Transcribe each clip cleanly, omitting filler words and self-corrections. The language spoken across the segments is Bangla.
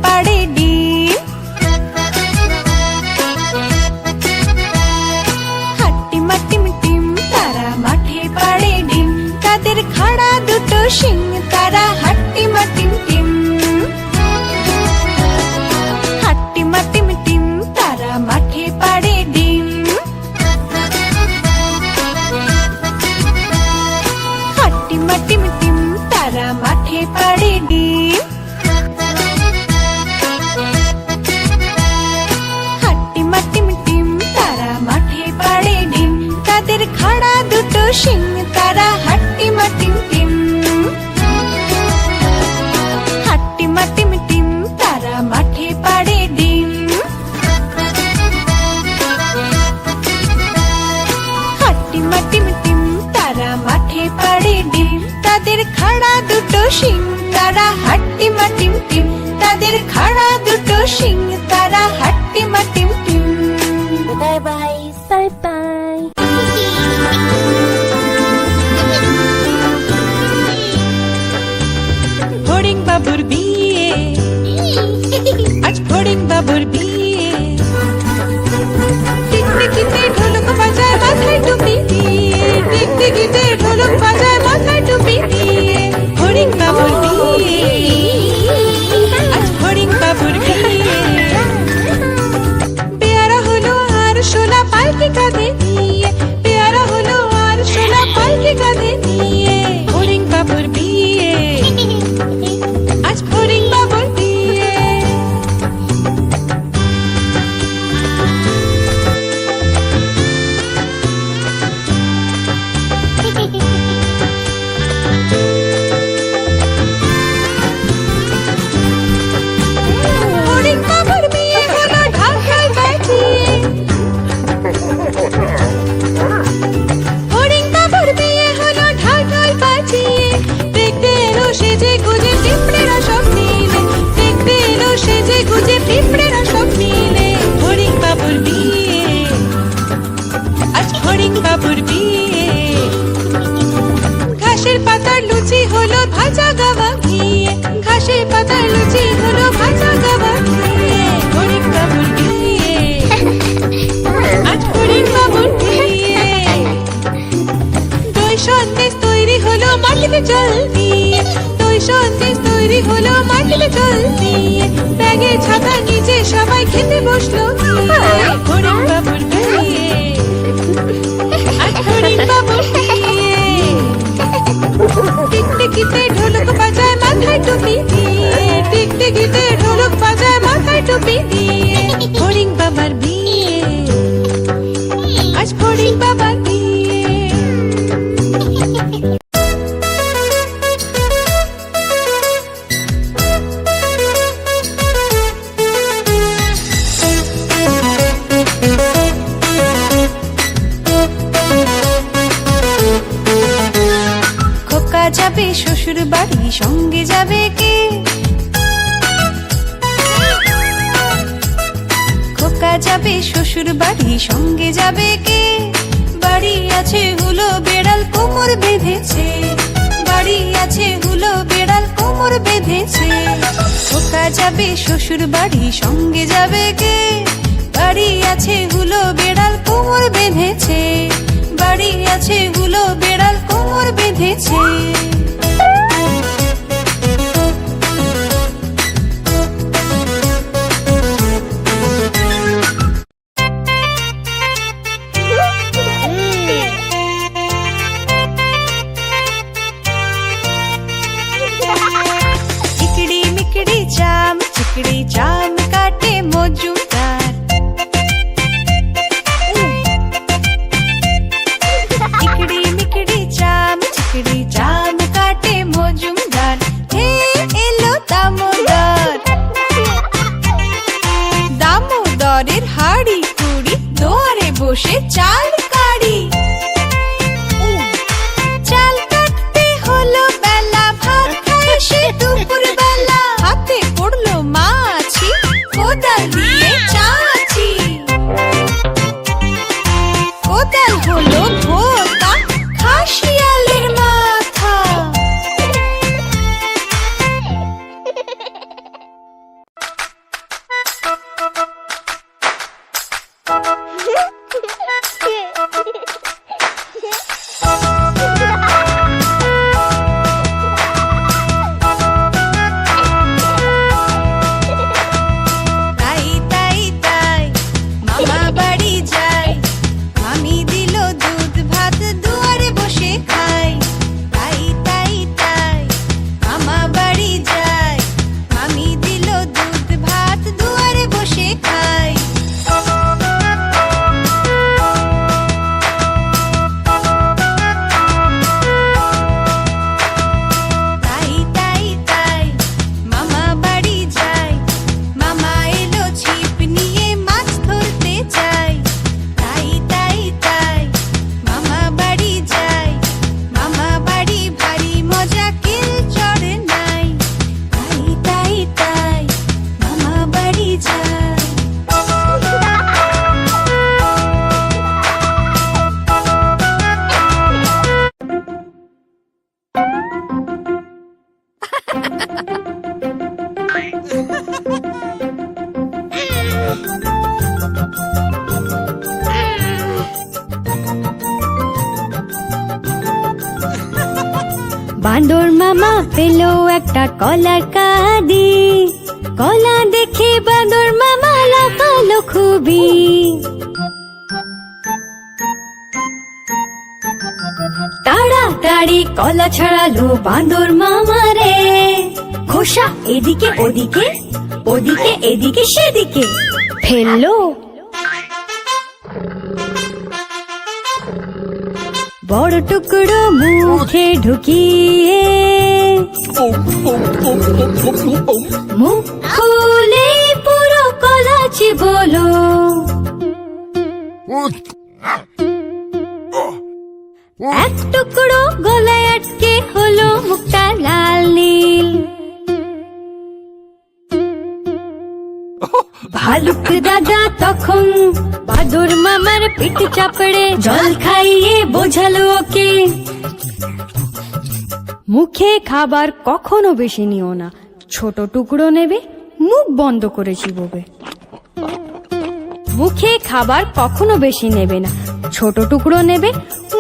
পাড়ে ডিম। হাট্টিমা টিম টিম তারা মাঠে পাড়ে ডিম, তাদের খাড়া দুটো শিং তারা হাট্টিমা টিম টিম। হাট্টিমা টিম টিম তারা মাঠে পাড়ে ডিম। হাট্টিমা টিম টিম তারা মাঠে পাড়ে ডিম। হাট্টিমা টিম টিম তারা মাঠে পাড়ে ডিম, তাদের খাড়া দুটো শিং তারা হাট্টিমা টিম টিম। হাট্টিমা টিম টিম তারা মাঠে পাড়ে ডিম। হাট্টিমা টিম টিম তারা মাঠে পাড়ে ডিম, তাদের খাড়া দুটো শিং তারা হাট্টিমা টিম টিম। তাদের খাড়া দুটো শিং তারা হাট্টিমা টিম টিম। Bye bye, bye bye. ফড়িং বাবুর বিয়ে, আজ ফড়িং বাবুর বিয়ে। টিকটিকিতে ঢোলক বাজায় মাথায় টুপি দিয়ে, টিকটিকিতে ঢোলক বাজায় মাথায় টুপি দিয়ে। ফড়িং বাবুর বিয়ে, আজ ফড়িং বাবুর বিয়ে। পেয়ারা হলো আর শোলা পালকি কাঁধে নিয়ে, পেয়ারা হলো আর শোলা পালকি কাঁধে নিয়ে। ফড়িং বাবুর বিয়ে, আজ ফড়িং বাবুর বিয়ে। ফড়িং বাবুর বিয়ে হলো ঢাকায় বাজিয়ে। ফড়িং বাবুর বিয়ে হলো ঢাকায় বাজিয়ে। দেখতে এলো সেজে গুজে পিঁপড়েরা সব মিলে, দেখতে এলো সেজে গুজে পিঁপড়েরা সব মিলে। ফড়িং বাবুর বিয়ে, আজ ফড়িং বাবুর বিয়ে। ঘাসের পাতার লুচি হলো ভাজা গাওয়া ঘিয়ে, ঘাসের পাতার লুচি হলো ভাজা গাওয়া ঘিয়ে। ফড়িং বাবুর বিয়ে, আজ ফড়িং বাবুর বিয়ে। দই সন্দেশ তৈরি হলো মাটিতে জল দিয়ে, দই সন্দেশ তৈরি হলো মাটিতে জল দিয়ে। ব্যাগে ছাতা নিচে সবাই খেতে বসলো গিয়ে। ফড়িং বাবুর বিয়ে, আজ ফড়িং বাবুর বিয়ে। টিকটিকিতে ঢোলক বাজায় মাথায় টুপি দিয়ে, টিকটিকিতে ঢোলক বাজায় মাথায় টুপি দিয়ে। ফড়িং বাবার বিয়ে, আজ ফড়িং বাবার বিয়ে। খোকা যাবে শ্বশুর বাড়ি, সঙ্গে যাবে কে? খোকা যাবে শ্বশুর বাড়ি, সঙ্গে যাবে কে? বাড়ি আছে হুলো বেড়াল কোমর বেঁধেছে, বাড়ি আছে হুলো বেড়াল কোমর বেঁধেছে। খোকা যাবে শ্বশুর বাড়ি, সঙ্গে যাবে কে? বাড়ি আছে হুলো বেড়াল কোমর বেঁধেছে, বাড়ি আছে হুলো বেড়াল কোমর বেঁধেছে। চিকড়ি মিকড়ি চাম, চিকড়ি চাম কাটে মজুমদার। চিকড়ি মিকড়ি চাম, চিকড়ি চাম কাটে মজুমদার। হে এলো দামোদর, দামোদরের হাড়ি কুড়ি দুয়ারে বসে চাল কাড়ি। চাল কাটতে হলো বেলা, ভাত খায় সে দুপুর বেলা। হাতে পড়লো মাছি, কোদাল দিয়ে চাচি। কোদাল হলো ভোতা, খাসিয়ালের মাথা। বাঁদর মামা পেল একটা কলার কাঁদি, কলা দেখে বাঁদর মামা লাফালো খুবই। তাড়াতাড়ি কলা ছড়ালো বাঁদর মামা রে, খোসা এদিকে ওদিকে, ওদিকে এদিকে সেদিকে ফেললো। বড় টুকরো মুখে ঢুকিয়ে মুখ খুলে পুরো কলা চিবোলো। এক টুকরো গলায় আটকে হলো মুখটা লাল নীল। ভালুক দাদা তখন বাঁদর মামার পিঠ চাপড়ে জল খাইয়ে বোঝালো ওকে, মুখে খাবার কখনো বেশি নিও না, ছোট টুকরো নেবে, মুখ বন্ধ করে চিবোবে। মুখে খাবার কখনো বেশি নেবে না, ছোট টুকরো নেবে,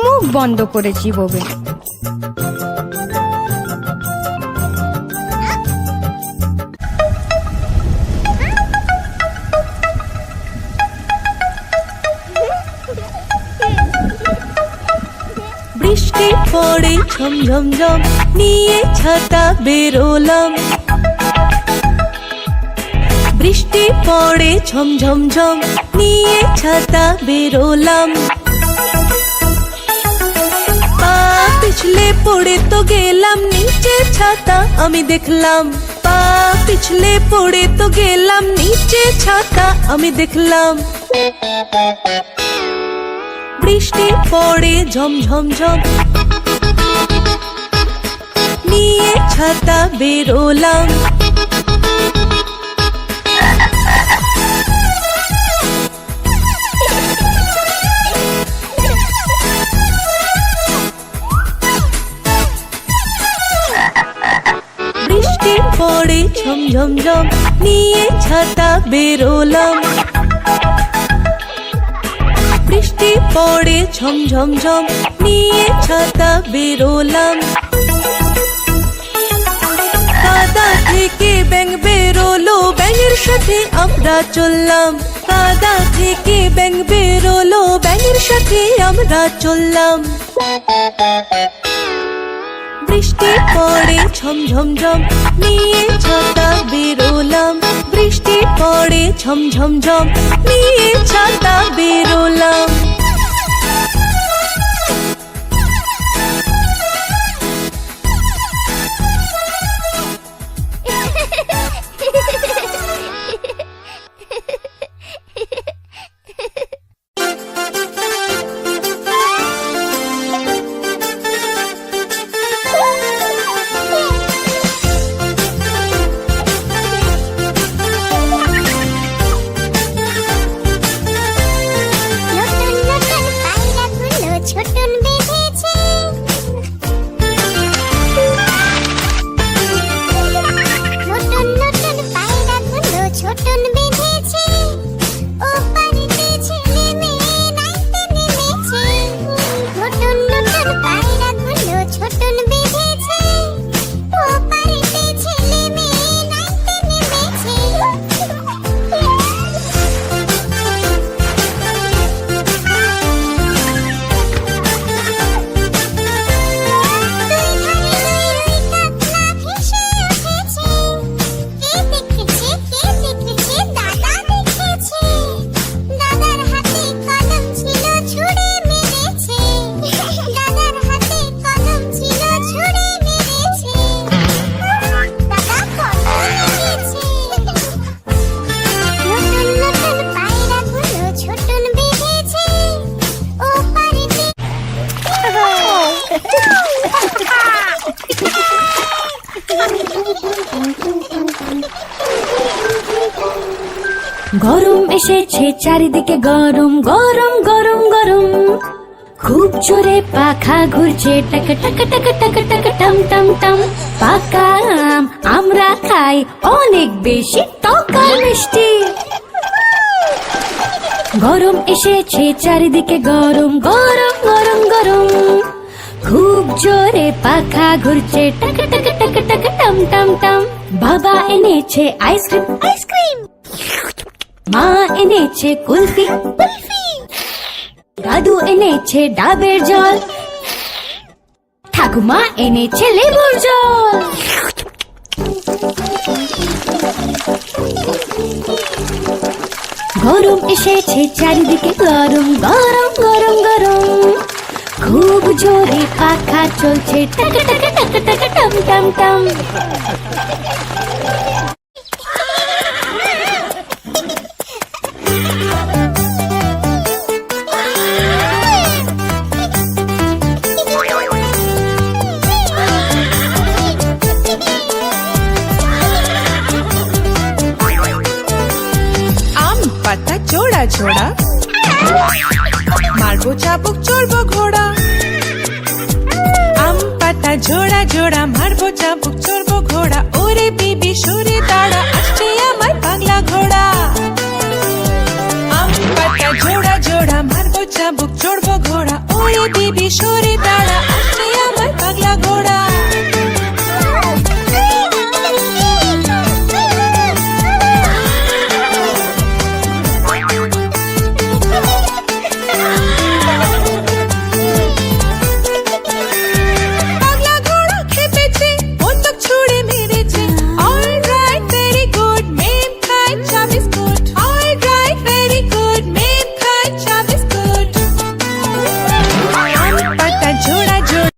মুখ বন্ধ করে চিবোবে। বৃষ্টি পড়ে ঝমঝম ঝম, নিয়ে ছাতা বেরোলাম। বৃষ্টি পড়ে ঝমঝম ঝম, নিয়ে ছাতা বেরোলাম। পা পিছলে পড়ে তো গেলাম নিচে, ছাতা আমি দেখলাম। পা পিছলে পড়ে তো গেলাম নিচে, ছাতা আমি দেখলাম। বৃষ্টি পড়ে ঝমঝম ঝম, নিয়ে ছাতা বেরোলাম। বৃষ্টি পড়ে ঝমঝম ঝম, নিয়ে ছাতা বেরোলাম। বৃষ্টি পড়ে ঝমঝম ঝম, নিয়ে ছাতা বেরোলাম। কাদা থেকে ব্যাঙ বেরোলো, ব্যাঙের সাথে আমরা চললাম। কাদা থেকে ব্যাঙ বেরোলো, ব্যাঙের সাথে আমরা চললাম। বৃষ্টি পড়ে ঝমঝম ঝম, নিয়ে ছাতা বেরোলাম। বৃষ্টি পড়ে ঝমঝম ঝম, নিয়ে ছাতা বেরোলাম। গরম এসেছে চারিদিকে, গরম গরম গরম গরম, খুব জোরে পাখা ঘুরছে, টাক টাক টাক টাক টাক টাম টাম টাম। পাকা আম আমরা খাই, অনেক বেশি টক আর মিষ্টি। গরম এসেছে চারিদিকে, গরম গরম গরম গরম, খুব জোরে পাখা ঘুরছে টাকা টাকা টাকা টাকা টম টম টম বাবা এনেছে আইসক্রিম আইসক্রিম মা এনেছে কুলফি কুলফি দাদু এনেছে ডাবের জল ঠাকুমা এনেছে লেবুর জল গরম এসেছে চারিদিকে গরম গরম গরম গরম খুব জোরে পাখা চলছে টাকা টাকা টাকা টাকা টম টম টম আম পাতা জোড়া জোড়া মারবো চাবুক চড়বো ঘোড়া আম পাতা জোড়া জোড়া মারবো চাবুক চড়বো ঘোড়া ওরে বিবি সরে দাঁড়া আসছে আমার পাগলা ঘোড়া আম পাতা জোড়া জোড়া মারবো চাবুক চড়বো ঘোড়া ওরে বিবি সরে